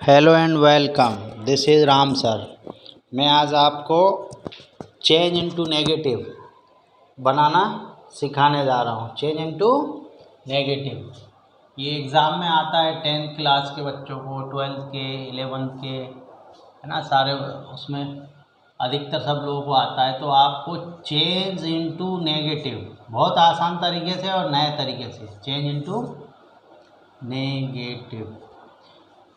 Hello and welcome, this is Ram sir. मैं आज आपको चेंज इनटू नेगेटिव बनाना सिखाने जा रहा हूँ। चेंज इनटू नेगेटिव ये एग्ज़ाम में आता है 10th क्लास के बच्चों को, 12th के, 11th के, है ना, सारे उसमें अधिकतर सब लोगों को आता है। तो आपको चेंज इनटू नेगेटिव बहुत आसान तरीके से और नए तरीके से चेंज इनटू नेगेटिव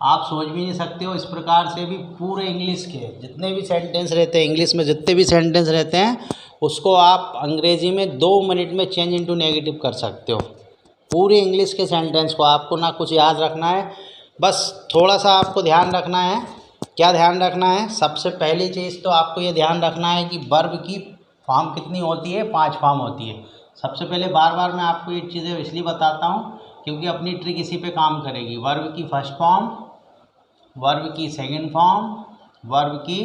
आप सोच भी नहीं सकते हो। इस प्रकार से भी पूरे इंग्लिश के जितने भी सेंटेंस रहते हैं, इंग्लिश में जितने भी सेंटेंस रहते हैं, उसको आप अंग्रेजी में 2 मिनट में चेंज इनटू नेगेटिव कर सकते हो। पूरे इंग्लिश के सेंटेंस को आपको ना कुछ याद रखना है, बस थोड़ा सा आपको ध्यान रखना है। क्या ध्यान रखना है? सबसे पहली चीज़ तो आपको ये ध्यान रखना है कि वर्ब की फॉर्म कितनी होती है? 5 फॉर्म होती है। सबसे पहले बार बार मैं आपको ये चीज़ें इसलिए बताता हूँ क्योंकि अपनी ट्रिक इसी पे काम करेगी। वर्ब की फर्स्ट फॉर्म, वर्ब की सेकंड फॉर्म, वर्ब की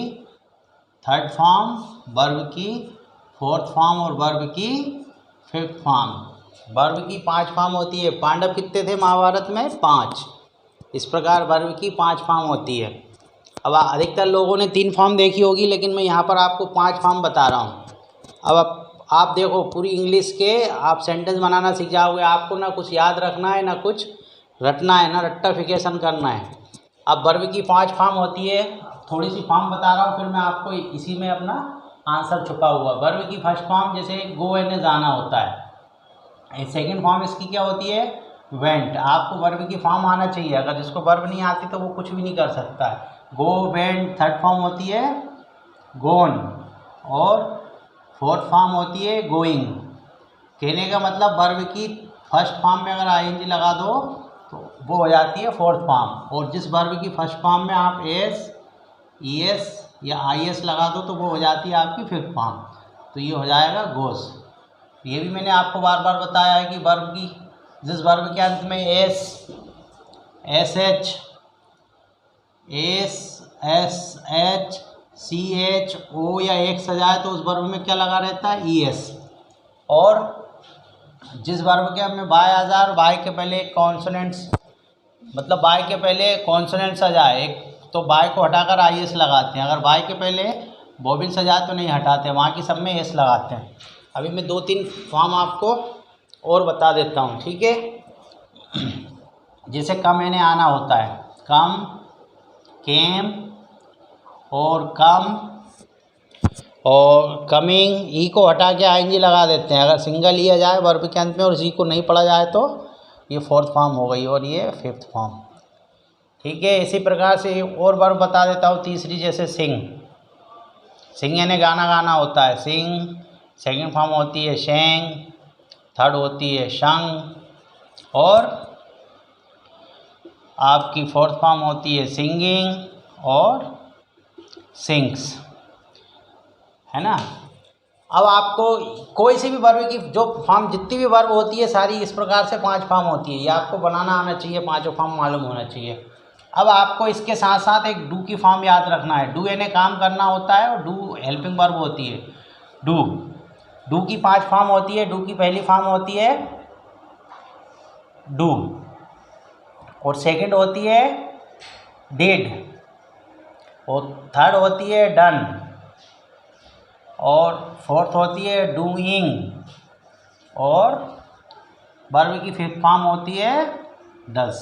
थर्ड फॉर्म, वर्ब की फोर्थ फॉर्म और वर्ब की फिफ्थ फॉर्म। वर्ब की 5 फॉर्म होती है। पांडव कितने थे महाभारत में? 5। इस प्रकार वर्ब की 5 फॉर्म होती है। अब अधिकतर लोगों ने 3 फॉर्म देखी होगी, लेकिन मैं यहाँ पर आपको 5 फॉर्म बता रहा हूँ। अब आप देखो, पूरी इंग्लिश के आप सेंटेंस बनाना सीख जाओगे। आपको ना कुछ याद रखना है, ना कुछ रटना है, ना रट्टाफिकेशन करना है। अब वर्ब की 5 फॉर्म होती है। थोड़ी सी फॉर्म बता रहा हूँ, फिर मैं आपको इसी में अपना आंसर छुपा हुआ। वर्ब की फर्स्ट फॉर्म जैसे गो यानी जाना होता है। सेकंड फॉर्म इसकी क्या होती है? वेंट। आपको वर्ब की फॉर्म आना चाहिए। अगर जिसको वर्ब नहीं आती तो वो कुछ भी नहीं कर सकता है। गो, वेंट। थर्ड फॉर्म होती है गोन और फोर्थ फॉर्म होती है गोइंग। कहने का मतलब वर्ब की फर्स्ट फॉर्म में अगर आईएनजी लगा दो तो वो हो जाती है फोर्थ फॉर्म, और जिस वर्ब की फर्स्ट फॉर्म में आप एस, ईएस या आईएस लगा दो तो वो हो जाती है आपकी फिफ्थ फॉर्म। तो ये हो जाएगा गोस। ये भी मैंने आपको बार बार बताया है कि वर्ब की जिस वर्ब के अंत में s, s h, s s h, c h, o या एक्स आ जाए तो उस वर्ब में क्या लगा रहता है? ईएस। और जिस वर्ब के में बाय आ जाए और बाय के पहले कॉन्सोनेंट्स, मतलब बाय के पहले कॉन्सोनेंट्स आ जाए, एक तो बाय को हटाकर आईएस लगाते हैं। अगर बाय के पहले वोवेल्स आ जाए तो नहीं हटाते, वहाँ की सब में एस लगाते हैं। अभी मैं 2-3 फॉर्म आपको और बता देता हूँ, ठीक है। जैसे कम यानी आना होता है, कम, केम और कम और कमिंग। ई को हटा के आईएनजी लगा देते हैं। अगर सिंगल ई आ जाए वर्ब के अंत में और जी को नहीं पढ़ा जाए तो ये फोर्थ फॉर्म हो गई और ये फिफ्थ फॉर्म, ठीक है। इसी प्रकार से और वर्ब बता देता हूँ तीसरी, जैसे सिंग। सिंग यानी गाना गाना होता है, सिंग। सेकंड फॉर्म होती है शेंग, थर्ड होती है शंग और आपकी फोर्थ फॉर्म होती है सिंगिंग और सिंग्स, है ना। अब आपको कोई सी भी वर्ब की जो फॉर्म, जितनी भी वर्ब होती है सारी इस प्रकार से 5 फॉर्म होती है। ये आपको बनाना आना चाहिए, 5 फॉर्म मालूम होना चाहिए। अब आपको इसके साथ साथ एक डू की फॉर्म याद रखना है। डू यानी काम करना होता है और डू हेल्पिंग वर्ब होती है। डू, डू की 5 फॉर्म होती है। डू की पहली फॉर्म होती है डू और सेकंड होती है डिड और थर्ड होती है डन और फोर्थ होती है डूइंग और वर्ब की फिफ्थ फॉर्म होती है डज।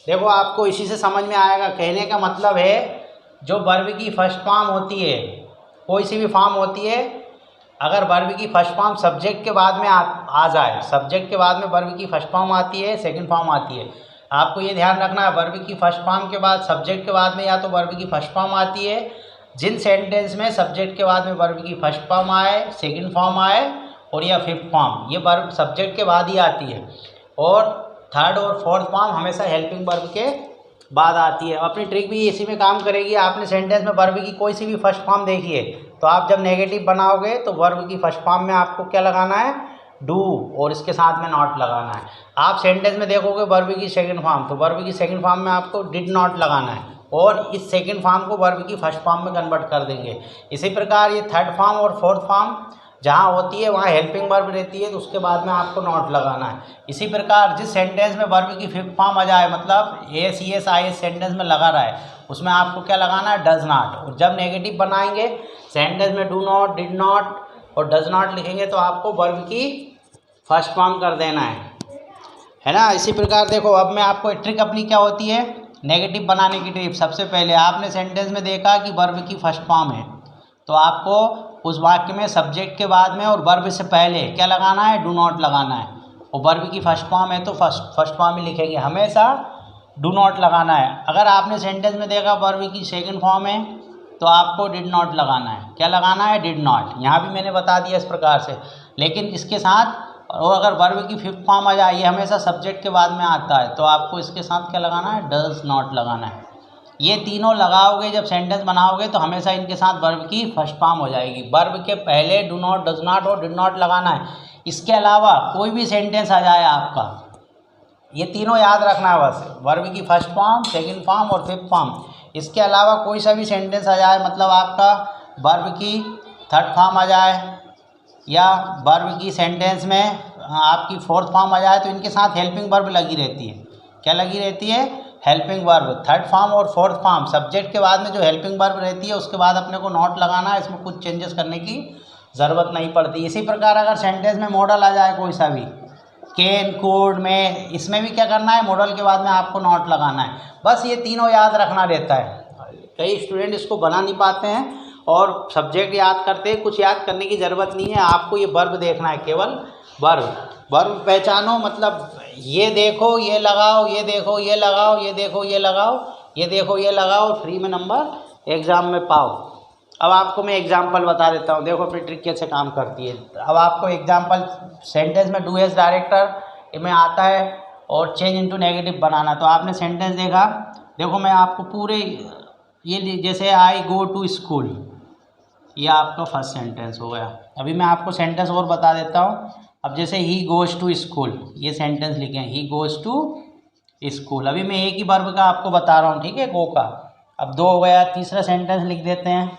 देखो, आपको इसी से समझ में आएगा। कहने का मतलब है जो वर्ब की फर्स्ट फॉर्म होती है, कोई सी भी फॉर्म होती है, अगर वर्ब की फर्स्ट फॉर्म सब्जेक्ट के बाद में आ जाए, सब्जेक्ट के बाद में वर्ब की फर्स्ट फॉर्म आती है, सेकंड फॉर्म आती है। आपको ये ध्यान रखना है, वर्ब की फर्स्ट फॉर्म के बाद सब्जेक्ट के बाद में या तो वर्ब की फर्स्ट फॉर्म आती है। जिन सेंटेंस में सब्जेक्ट के बाद में वर्ब की फर्स्ट फॉर्म आए, सेकंड फॉर्म आए और या फिफ्थ फॉर्म, ये वर्ब सब्जेक्ट के बाद ही आती है। और थर्ड और फोर्थ फॉर्म हमेशा हेल्पिंग वर्ब के बाद आती है। अपनी ट्रिक भी इसी में काम करेगी। आपने सेंटेंस में वर्ब की कोई सी भी फर्स्ट फॉर्म देखी है तो आप जब नेगेटिव बनाओगे तो वर्ब की फर्स्ट फॉर्म में आपको क्या लगाना है? डू, और इसके साथ में नॉट लगाना है। आप सेंटेंस में देखोगे वर्ब की सेकंड फॉर्म, तो वर्ब की सेकंड फॉर्म में आपको डिड नॉट लगाना है और इस सेकंड फॉर्म को वर्ब की फर्स्ट फॉर्म में कन्वर्ट कर देंगे। इसी प्रकार ये थर्ड फॉर्म और फोर्थ फॉर्म जहाँ होती है वहाँ हेल्पिंग वर्ब रहती है, तो उसके बाद में आपको नॉट लगाना है। इसी प्रकार जिस सेंटेंस में वर्ब की फिफ्थ फॉर्म आ जाए, मतलब S E S I S sentence में लगा रहा है, उसमें आपको क्या लगाना है, डज नॉट। और जब नेगेटिव बनाएंगे सेंटेंस में डू नॉट, डिड नॉट और डज नॉट लिखेंगे तो आपको वर्ब की फर्स्ट फॉर्म कर देना है ना। इसी प्रकार देखो, अब मैं आपको ट्रिक अपनी क्या होती है नेगेटिव बनाने की ट्रिक। सबसे पहले आपने सेंटेंस में देखा कि वर्ब की फर्स्ट फॉर्म है, तो आपको उस वाक्य में सब्जेक्ट के बाद में और वर्ब से पहले क्या लगाना है, डू नॉट लगाना है। और वर्ब की फर्स्ट फॉर्म है तो फर्स्ट फॉर्म ही लिखेंगे, हमेशा डू नॉट लगाना है। अगर आपने सेंटेंस में देखा वर्ब की सेकंड फॉर्म है तो आपको डिड नॉट लगाना है। क्या लगाना है, डिड नॉट। यहाँ भी मैंने बता दिया इस प्रकार से। लेकिन इसके साथ और अगर वर्ब की फिफ्थ फॉर्म आ जाए, ये हमेशा सब्जेक्ट के बाद में आता है, तो आपको इसके साथ क्या लगाना है, डज नॉट लगाना है। ये तीनों लगाओगे जब सेंटेंस बनाओगे तो हमेशा इनके साथ वर्ब की फर्स्ट फॉर्म हो जाएगी। वर्ब के पहले डू नॉट, डज नॉट और डिड नॉट लगाना है। इसके अलावा कोई भी सेंटेंस आ जाए आपका, ये तीनों याद रखना है बस, वर्ब की फर्स्ट फॉर्म, सेकंड फॉर्म और फिफ्थ फॉर्म। इसके अलावा कोई सा भी सेंटेंस आ जाए, मतलब आपका वर्ब की थर्ड फॉर्म आ जाए या वर्ब की सेंटेंस में आपकी फोर्थ फॉर्म आ जाए, तो इनके साथ हेल्पिंग वर्ब लगी रहती है। क्या लगी रहती है, हेल्पिंग वर्ब। थर्ड फॉर्म और फोर्थ फॉर्म, सब्जेक्ट के बाद में जो हेल्पिंग वर्ब रहती है उसके बाद अपने को नॉट लगाना है। इसमें कुछ चेंजेस करने की ज़रूरत नहीं पड़ती। इसी प्रकार अगर सेंटेंस में मॉडल आ जाए कोई सा भी, कैन, कुड, में, इसमें भी क्या करना है, मॉडल के बाद में आपको नॉट लगाना है। बस ये तीनों याद रखना रहता है। कई स्टूडेंट इसको बना नहीं पाते हैं और सब्जेक्ट याद करते हैं, कुछ याद करने की ज़रूरत नहीं है। आपको ये वर्ब देखना है, केवल वर्ब। वर्ब पहचानो, मतलब ये देखो ये लगाओ, ये देखो ये लगाओ, ये देखो ये लगाओ, ये देखो ये लगाओ, फ्री में नंबर एग्ज़ाम में पाओ। अब आपको मैं एग्जांपल बता देता हूँ, देखो अपनी ट्रिक कैसे काम करती है। अब आपको एग्जांपल सेंटेंस में डू एज डायरेक्टर में आता है और चेंज इनटू नेगेटिव बनाना। तो आपने सेंटेंस देखा, देखो मैं आपको पूरे ये जैसे आई गो टू स्कूल, ये आपका फर्स्ट सेंटेंस हो गया। अभी मैं आपको सेंटेंस और बता देता हूँ। अब जैसे ही गोज़ टू स्कूल, ये सेंटेंस लिखें, ही गोज़ टू स्कूल। अभी मैं एक ही वर्ब का आपको बता रहा हूँ, ठीक है, गो का। अब दो हो गया, तीसरा सेंटेंस लिख देते हैं,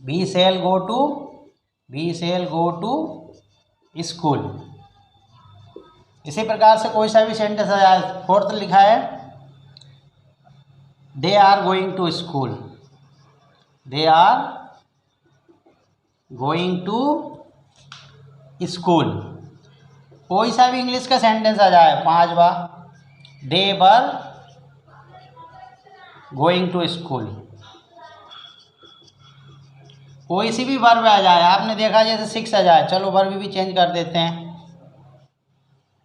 we shall go to school. इसी प्रकार से कोई सा भी सेंटेंस आ जाए। फोर्थ लिखा है, they are going to school, they are going to school. कोई सा भी इंग्लिश का सेंटेंस आ जाए, पांचवा, they were going to school. कोई सी भी वर्ब आ जाए, आपने देखा जैसे सिक्स आ जाए, चलो वर्ब भी चेंज कर देते हैं,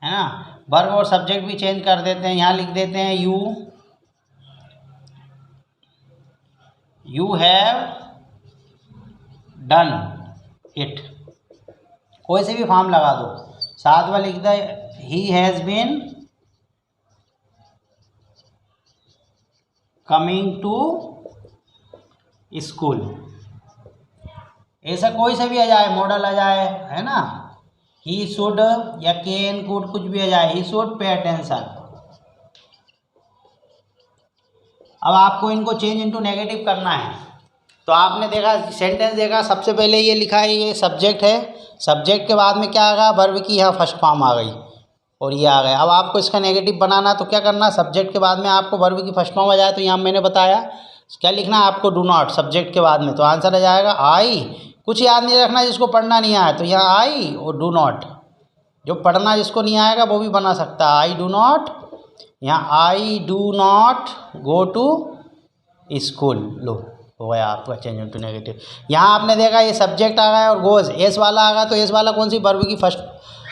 है ना, वर्ब और सब्जेक्ट भी चेंज कर देते हैं। यहाँ लिख देते हैं यू हैव डन इट। कोई से भी फॉर्म लगा दो। सातवां लिख दे, he has been coming to school. ऐसा कोई सा भी आ जाए, मॉडल आ जाए, है ना, ही शुड या कैन, कुड, कुछ भी आ जाए, ही शुड पे अटेंशन। अब आपको इनको चेंज इनटू नेगेटिव करना है। तो आपने देखा सेंटेंस देखा, सबसे पहले ये लिखा है, ये सब्जेक्ट है, सब्जेक्ट के बाद में क्या आ गया, वर्ब की यहाँ फर्स्ट फॉर्म आ गई और ये आ गया। अब आपको इसका नेगेटिव बनाना, तो क्या करना, सब्जेक्ट के बाद में आपको वर्ब की फर्स्ट फॉर्म आ जाए, तो यहाँ मैंने बताया क्या लिखना है आपको, डू नॉट सब्जेक्ट के बाद में, तो आंसर आ जाएगा आई। कुछ याद नहीं रखना जिसको पढ़ना नहीं आया, तो यहाँ आई और डू नॉट। जो पढ़ना जिसको नहीं आएगा वो भी बना सकता है, आई डू नॉट, यहाँ I do not go to school. लो हो गया आपका चेंज इनटू नेगेटिव। यहाँ आपने देखा ये सब्जेक्ट आ गया और गोज, एस वाला आ गया, तो एस वाला कौन सी वर्ब की फर्स्ट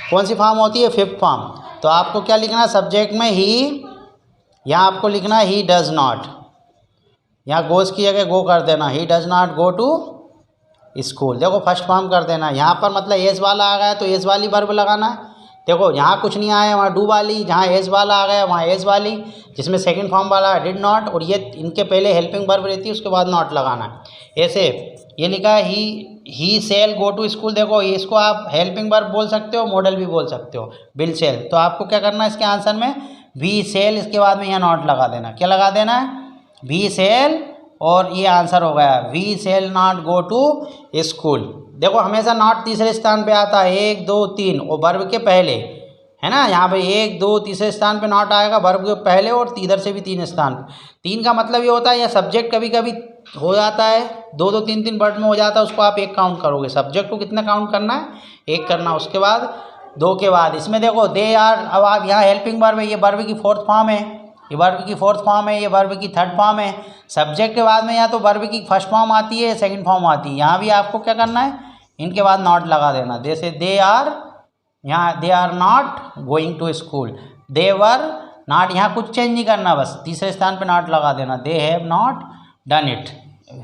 कौन सी फॉर्म होती है, फिफ्थ फॉर्म। तो आपको क्या लिखना है, सब्जेक्ट में ही, यहाँ आपको लिखना है ही डज नॉट, यहाँ गोज की जगह गो कर देना, he does not go to school. देखो फर्स्ट फॉर्म कर देना। यहाँ पर मतलब एस वाला आ गया तो एस वाली वर्ब लगाना है। देखो यहाँ कुछ नहीं आया, वहाँ डू वाली, जहाँ एस वाला आ गया वहाँ एस वाली, जिसमें सेकंड फॉर्म वाला डिड नॉट, और ये इनके पहले हेल्पिंग वर्ब रहती है, उसके बाद नॉट लगाना है। ऐसे ये लिखा है ही सेल गो टू स्कूल। देखो इसको आप हेल्पिंग वर्ब बोल सकते हो, मॉडल भी बोल सकते हो, बिल सेल। तो आपको क्या करना है, इसके आंसर में वी सेल, इसके बाद में यहाँ नॉट लगा देना। क्या लगा देना है, वी सेल, और ये आंसर हो गया we shall not go to school. देखो हमेशा नॉट तीसरे स्थान पे आता है, 1 2 3 और वर्ब के पहले, है ना। यहाँ पे 1 2 तीसरे स्थान पे नॉट आएगा वर्ब के पहले, और इधर से भी 3 स्थान। 3 का मतलब ये होता है, या सब्जेक्ट कभी कभी हो जाता है 2 2 3 3 वर्ड में हो जाता है, उसको आप 1 काउंट करोगे। सब्जेक्ट को कितना काउंट करना है, 1 करना। उसके बाद 2 के बाद इसमें देखो दे आर, अब आप यहाँ हेल्पिंग वर्ब है, ये वर्ब की 4th फॉर्म है, ये वर्ब की 4th फॉर्म है, ये वर्ब की 3rd फॉर्म है। सब्जेक्ट के बाद में या तो वर्ब की 1st फॉर्म आती है, 2nd फॉर्म आती है। यहाँ भी आपको क्या करना है, इनके बाद नॉट लगा देना। जैसे दे आर, यहाँ they are not going to school, they were not, यहाँ कुछ चेंज नहीं करना, बस तीसरे स्थान पे नॉट लगा देना। They have not done it,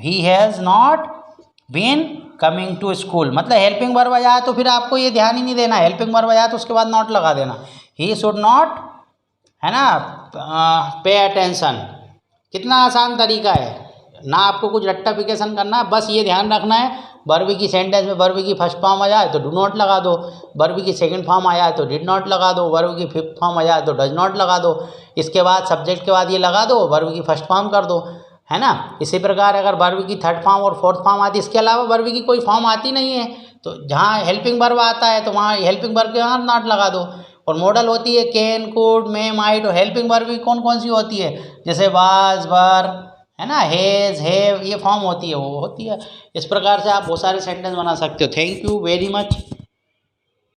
he has not been coming to school. मतलब हेल्पिंग वर्ब आ जाए तो फिर आपको ये ध्यान ही नहीं देना, हेल्पिंग वर्ब आ जाए तो उसके बाद नॉट लगा देना। ही शुड नॉट, है ना, पे अटेंशन। कितना आसान तरीका है ना, आपको कुछ रट्टाफिकेशन करना है, बस ये ध्यान रखना है वर्ब की सेंटेंस में वर्ब की 1st फॉर्म आ जाए तो डू नॉट लगा दो, वर्ब की 2nd फॉर्म आ जाए तो डिड नॉट लगा दो, वर्ब की 5th फॉर्म आ जाए तो डज नॉट लगा दो। इसके बाद सब्जेक्ट के बाद ये लगा दो, वर्ब की 1st फॉर्म कर दो, है ना। इसी प्रकार अगर वर्ब की 3rd फॉर्म और 4th फॉर्म आती है, इसके अलावा वर्ब की कोई फॉर्म आती नहीं है, तो जहाँ हेल्पिंग वर्ब आता है तो वहाँ हेल्पिंग वर्ब के वहाँ नॉट लगा दो। और मॉडल होती है कैन, कुड, मे, माइट। और हेल्पिंग वर्ब भी कौन कौन सी होती है, जैसे वाज, वर, है ना, हैज़, हैव, ये फॉर्म होती है, वो होती है। इस प्रकार से आप बहुत सारे सेंटेंस बना सकते हो। Thank you very much.